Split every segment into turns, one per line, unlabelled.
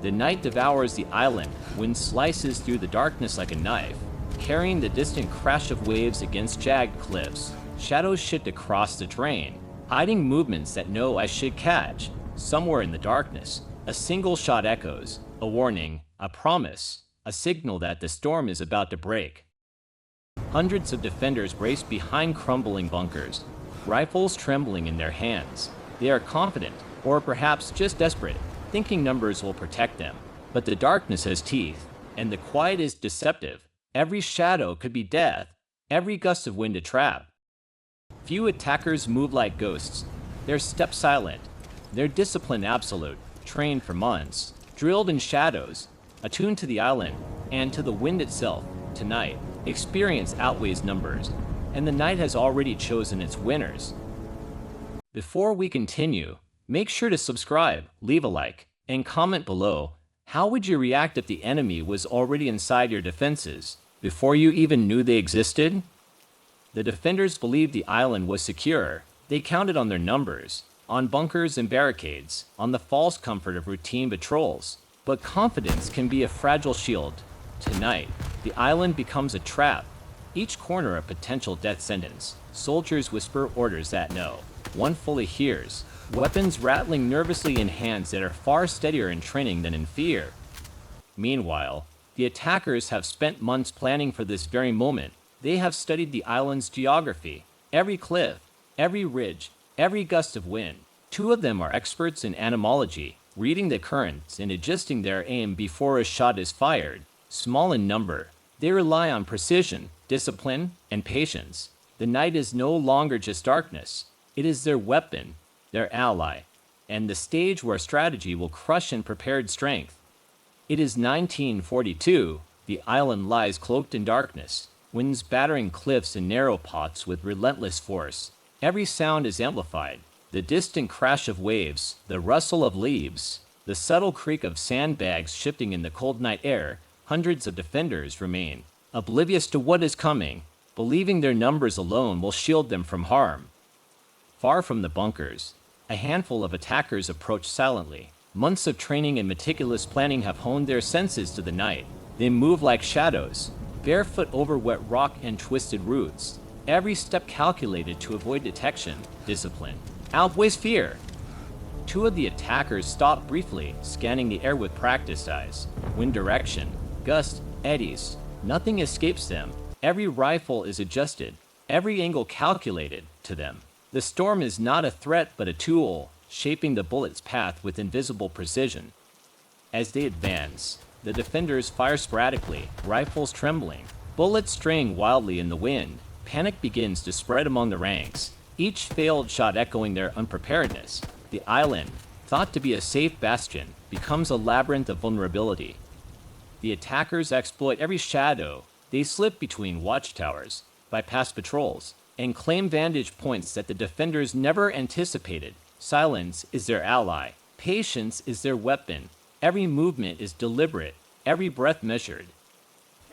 The night devours the island, wind slices through the darkness like a knife, carrying the distant crash of waves against jagged cliffs. Shadows shift across the terrain, hiding movements that know I should catch. Somewhere in the darkness, a single shot echoes, a warning, a promise, a signal that the storm is about to break. Hundreds of defenders race behind crumbling bunkers, rifles trembling in their hands. They are confident, or perhaps just desperate, thinking numbers will protect them. But the darkness has teeth, and the quiet is deceptive. Every shadow could be death, every gust of wind a trap. Few attackers move like ghosts. Their steps silent, their discipline absolute, trained for months, drilled in shadows, attuned to the island, and to the wind itself. Tonight, experience outweighs numbers, and the night has already chosen its winners. Before we continue, make sure to subscribe, leave a like, and comment below. How would you react if the enemy was already inside your defenses, before you even knew they existed? The defenders believed the island was secure. They counted on their numbers, on bunkers and barricades, on the false comfort of routine patrols. But confidence can be a fragile shield. Tonight, the island becomes a trap, each corner a potential death sentence. Soldiers whisper orders that no one fully hears, weapons rattling nervously in hands that are far steadier in training than in fear. Meanwhile, the attackers have spent months planning for this very moment. They have studied the island's geography, every cliff, every ridge, every gust of wind. Two of them are experts in entomology, reading the currents and adjusting their aim before a shot is fired. Small in number, they rely on precision, discipline, and patience. The night is no longer just darkness. It is their weapon, their ally, and the stage where strategy will crush unprepared strength. It is 1942. The island lies cloaked in darkness, winds battering cliffs and narrow pots with relentless force. Every sound is amplified. The distant crash of waves, the rustle of leaves, the subtle creak of sandbags shifting in the cold night air. Hundreds of defenders remain, oblivious to what is coming, believing their numbers alone will shield them from harm. Far from the bunkers, a handful of attackers approach silently. Months of training and meticulous planning have honed their senses to the night. They move like shadows, barefoot over wet rock and twisted roots. Every step calculated to avoid detection. Discipline outweighs fear. Two of the attackers stop briefly, scanning the air with practiced eyes. Wind direction, gust, eddies. Nothing escapes them. Every rifle is adjusted, every angle calculated to them. The storm is not a threat but a tool, shaping the bullet's path with invisible precision. As they advance, the defenders fire sporadically, rifles trembling, bullets straying wildly in the wind. Panic begins to spread among the ranks, each failed shot echoing their unpreparedness. The island, thought to be a safe bastion, becomes a labyrinth of vulnerability. The attackers exploit every shadow. They slip between watchtowers, bypass patrols, and claim vantage points that the defenders never anticipated. Silence is their ally. Patience is their weapon. Every movement is deliberate, every breath measured.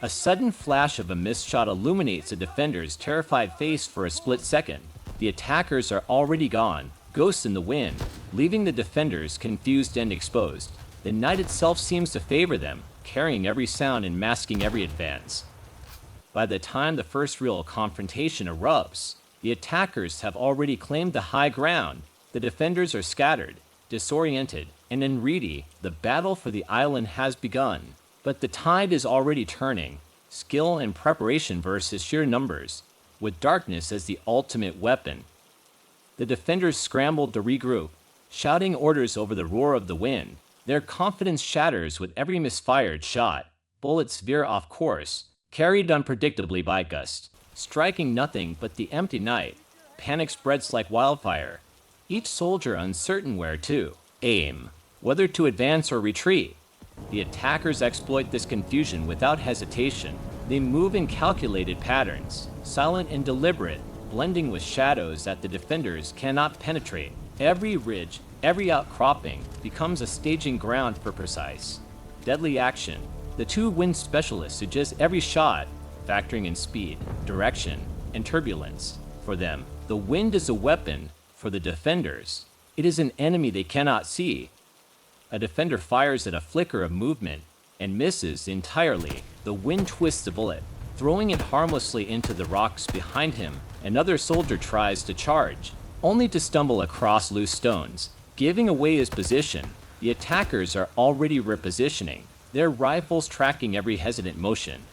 A sudden flash of a missed shot illuminates a defender's terrified face for a split second. The attackers are already gone, ghosts in the wind, leaving the defenders confused and exposed. The night itself seems to favor them, carrying every sound and masking every advance. By the time the first real confrontation erupts, the attackers have already claimed the high ground. The defenders are scattered, disoriented, and unready. The battle for the island has begun. But the tide is already turning. Skill and preparation versus sheer numbers, with darkness as the ultimate weapon. The defenders scramble to regroup, shouting orders over the roar of the wind. Their confidence shatters with every misfired shot. Bullets veer off course, carried unpredictably by gust, striking nothing but the empty night. Panic spreads like wildfire, each soldier uncertain where to aim, whether to advance or retreat. The attackers exploit this confusion without hesitation. They move in calculated patterns, silent and deliberate, blending with shadows that the defenders cannot penetrate. Every ridge, every outcropping becomes a staging ground for precise, deadly action. The two wind specialists adjust every shot, factoring in speed, direction, and turbulence. For them, the wind is a weapon. For the defenders, it is an enemy they cannot see. A defender fires at a flicker of movement and misses entirely. The wind twists the bullet, throwing it harmlessly into the rocks behind him. Another soldier tries to charge, only to stumble across loose stones, giving away his position. The attackers are already repositioning, their rifles tracking every hesitant motion.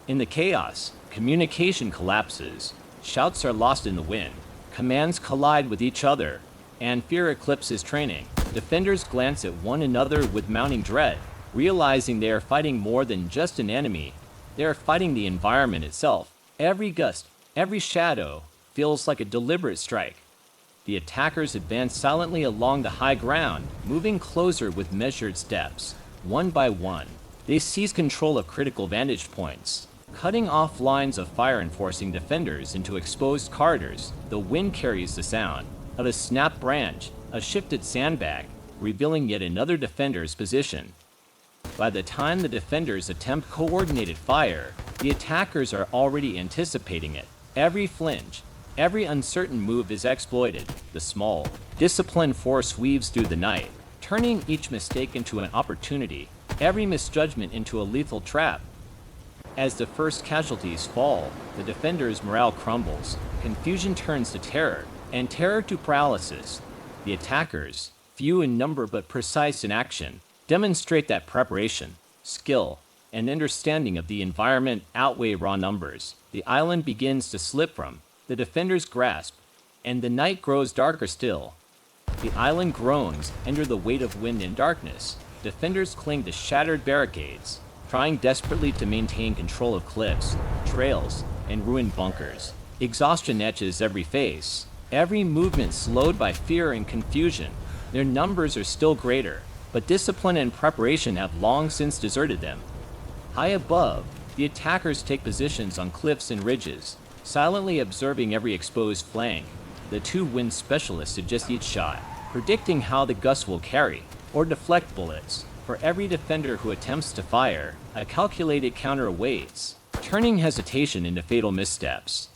In the chaos, communication collapses. Shouts are lost in the wind. Commands collide with each other, and fear eclipses training. Defenders glance at one another with mounting dread, realizing they are fighting more than just an enemy. They are fighting the environment itself. Every gust, every shadow, feels like a deliberate strike. The attackers advance silently along the high ground, moving closer with measured steps. One by one, they seize control of critical vantage points, cutting off lines of fire and forcing defenders into exposed corridors. The wind carries the sound of a snapped branch, a shifted sandbag, revealing yet another defender's position. By the time the defenders attempt coordinated fire, the attackers are already anticipating it. Every flinch, every uncertain move is exploited. The small, disciplined force weaves through the night, turning each mistake into an opportunity, every misjudgment into a lethal trap. As the first casualties fall, the defenders' morale crumbles. Confusion turns to terror, and terror to paralysis. The attackers, few in number but precise in action, demonstrate that preparation, skill, and understanding of the environment outweigh raw numbers. The island begins to slip from the defenders' grasp, and the night grows darker still. The island groans under the weight of wind and darkness. Defenders cling to shattered barricades, trying desperately to maintain control of cliffs, trails, and ruined bunkers. Exhaustion etches every face, every movement slowed by fear and confusion. Their numbers are still greater, but discipline and preparation have long since deserted them. High above, the attackers take positions on cliffs and ridges, silently observing every exposed flank. The two wind specialists adjust each shot, predicting how the gust will carry or deflect bullets. For every defender who attempts to fire, a calculated counter awaits, turning hesitation into fatal missteps.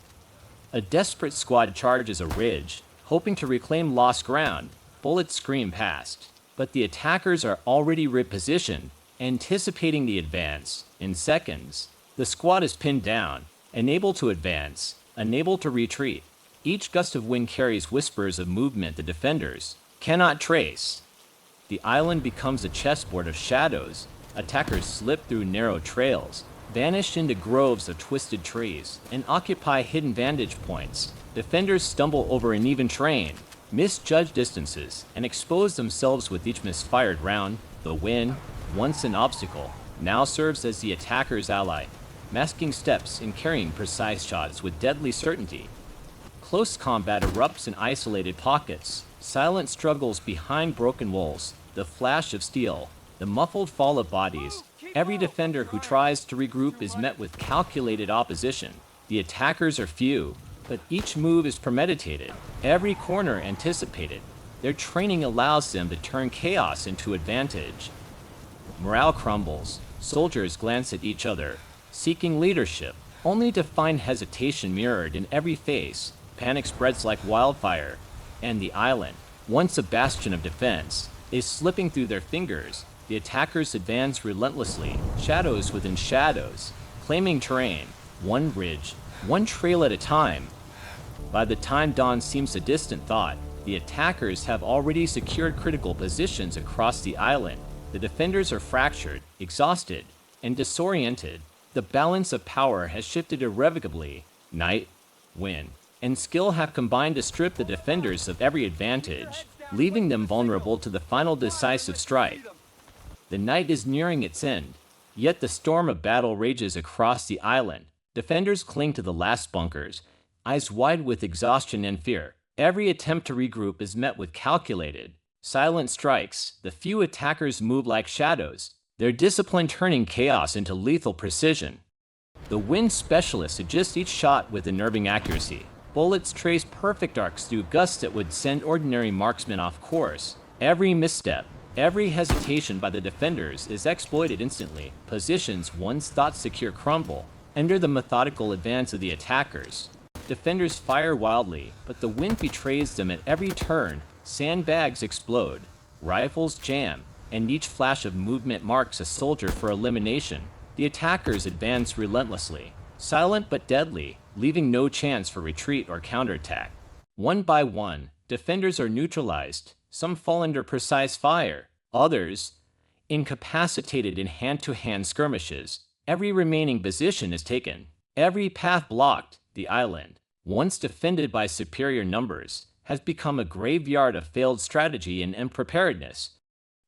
A desperate squad charges a ridge, hoping to reclaim lost ground. Bullets scream past, but the attackers are already repositioned, anticipating the advance. In seconds, the squad is pinned down, unable to advance, unable to retreat. Each gust of wind carries whispers of movement the defenders cannot trace. The island becomes a chessboard of shadows. Attackers slip through narrow trails, vanish into groves of twisted trees, and occupy hidden vantage points. Defenders stumble over uneven terrain, misjudge distances, and expose themselves with each misfired round. The wind, once an obstacle, now serves as the attacker's ally, masking steps and carrying precise shots with deadly certainty. Close combat erupts in isolated pockets, silent struggles behind broken walls, the flash of steel, the muffled fall of bodies. Every defender who tries to regroup is met with calculated opposition. The attackers are few, but each move is premeditated, every corner anticipated. Their training allows them to turn chaos into advantage. Morale crumbles. Soldiers glance at each other, seeking leadership, only to find hesitation mirrored in every face. Panic spreads like wildfire, and the island, once a bastion of defense, is slipping through their fingers. The attackers advance relentlessly, shadows within shadows, claiming terrain, one ridge, one trail at a time. By the time dawn seems a distant thought, the attackers have already secured critical positions across the island. The defenders are fractured, exhausted, and disoriented. The balance of power has shifted irrevocably. Night, wind, and skill have combined to strip the defenders of every advantage, leaving them vulnerable to the final decisive strike. The night is nearing its end, yet the storm of battle rages across the island. Defenders cling to the last bunkers, eyes wide with exhaustion and fear. Every attempt to regroup is met with calculated, silent strikes. The few attackers move like shadows, their discipline turning chaos into lethal precision. The wind specialists adjust each shot with unnerving accuracy. Bullets trace perfect arcs through gusts that would send ordinary marksmen off course. Every misstep, every hesitation by the defenders is exploited instantly. Positions once thought secure crumble under the methodical advance of the attackers. Defenders fire wildly, but the wind betrays them at every turn. Sandbags explode, rifles jam, and each flash of movement marks a soldier for elimination. The attackers advance relentlessly, silent but deadly, leaving no chance for retreat or counterattack. One by one, defenders are neutralized. Some fall under precise fire, others incapacitated in hand-to-hand skirmishes. Every remaining position is taken, every path blocked. The island, once defended by superior numbers, has become a graveyard of failed strategy and unpreparedness.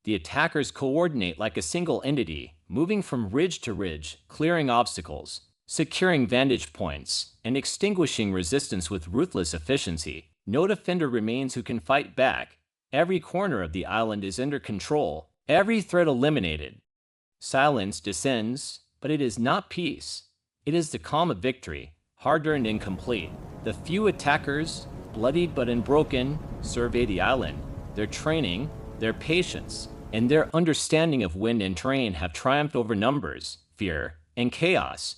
The attackers coordinate like a single entity, moving from ridge to ridge, clearing obstacles, securing vantage points, and extinguishing resistance with ruthless efficiency. No defender remains who can fight back. Every corner of the island is under control, every threat eliminated. Silence descends, but it is not peace. It is the calm of victory, hard-earned and incomplete. The few attackers, bloodied but unbroken, survey the island. Their training, their patience, and their understanding of wind and terrain have triumphed over numbers, fear, and chaos.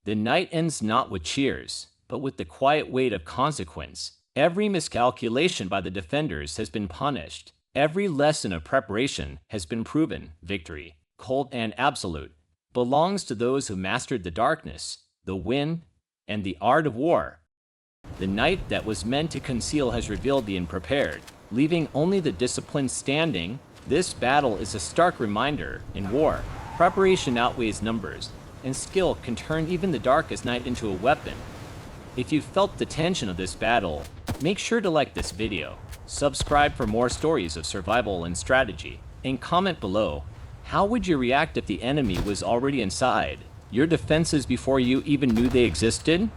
The night ends not with cheers, but with the quiet weight of consequence. Every miscalculation by the defenders has been punished. Every lesson of preparation has been proven. Victory, cold and absolute, belongs to those who mastered the darkness, the wind, and the art of war. The night that was meant to conceal has revealed the unprepared, leaving only the disciplined standing. This battle is a stark reminder. In war, preparation outweighs numbers, and skill can turn even the darkest night into a weapon. If you felt the tension of this battle, make sure to like this video, subscribe for more stories of survival and strategy, and comment below. How would you react if the enemy was already inside your defenses before you even knew they existed?